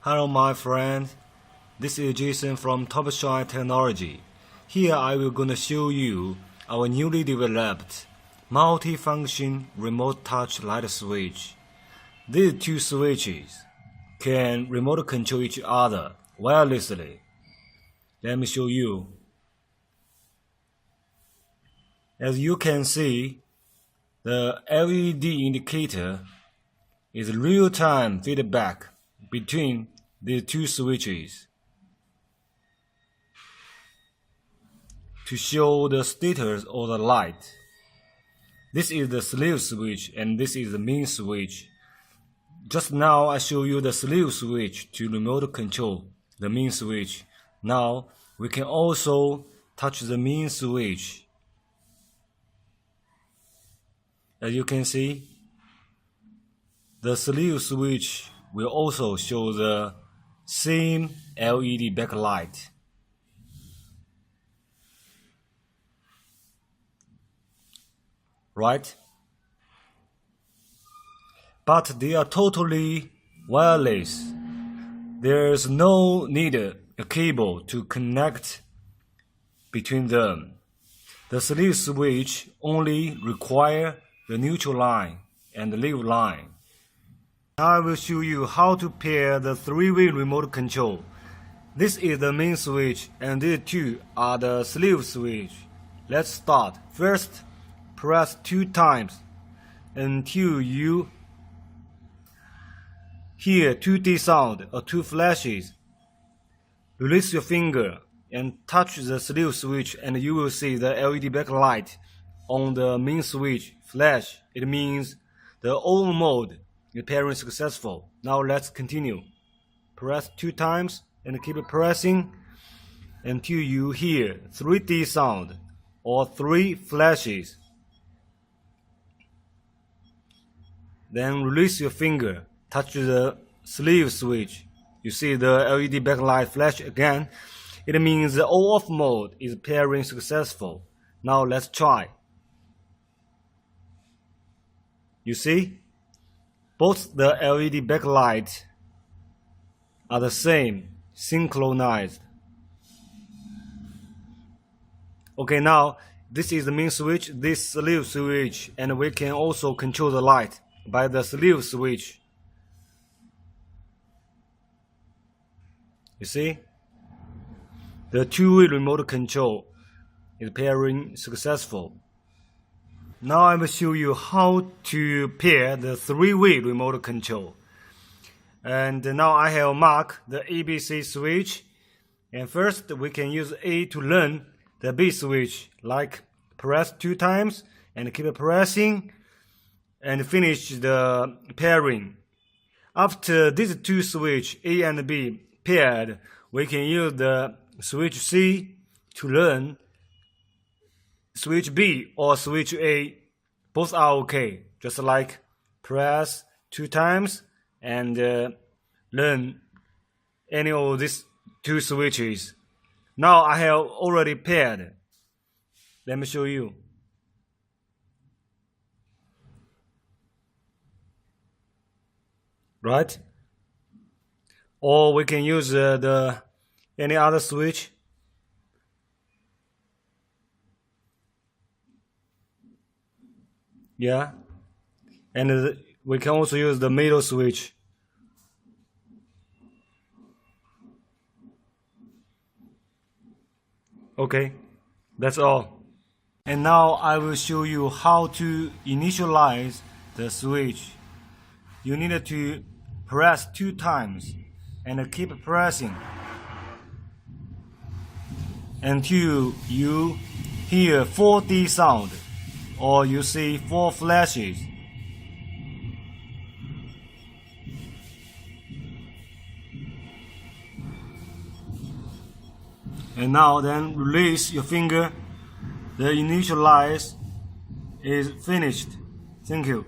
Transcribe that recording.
Hello my friend, this is Jason from Topshine Technology. Here I will gonna show you our newly developed multi-function remote touch light switch. These two switches can remote control each other wirelessly. Let me show you. As you can see, the LED indicator is real-time feedback between the two switches to show the status of the light. This is the sleeve switch and this is the main switch. Just now I show you the sleeve switch to remote control the main switch. Now we can also touch the main switch. As you can see, the sleeve switch will also show the same LED backlight. Right? But they are totally wireless. There's no need a cable to connect between them. The sleeve switch only require the neutral line and the leave line. Now I will show you how to pair the three-way remote control. This is the main switch and these two are the sleeve switch. Let's start. First, press 2 times until you hear 2D sound or 2 flashes. Release your finger and touch the sleeve switch and you will see the LED backlight on the main switch flash. It means the on mode is pairing successful. Now let's continue. Press 2 times and keep pressing until you hear 3D sound or 3 flashes. Then release your finger, touch the sleeve switch. You see the LED backlight flash again. It means the on-off mode is pairing successful. Now let's try. You see, both the LED backlight are the same, synchronized. Okay, now this is the main switch, this sleeve switch, and we can also control the light by the sleeve switch. You see, the two-way remote control is pairing successful. Now I will show you how to pair the three-way remote control. And now I have marked the ABC switch. And first we can use A to learn the B switch, like press 2 times and keep pressing and finish the pairing. After these two switches, A and B, paired, we can use the switch C to learn switch B or switch A. Both are okay. Just like press 2 times and learn any of these two switches. Now I have already paired. Let me show you. Right? Or we can use any other switch. Yeah, and we can also use the middle switch. Okay, that's all. And now I will show you how to initialize the switch. You need to press 2 times and keep pressing until you hear 4D sound or you see 4 flashes. And now then release your finger. The initialize is finished. Thank you.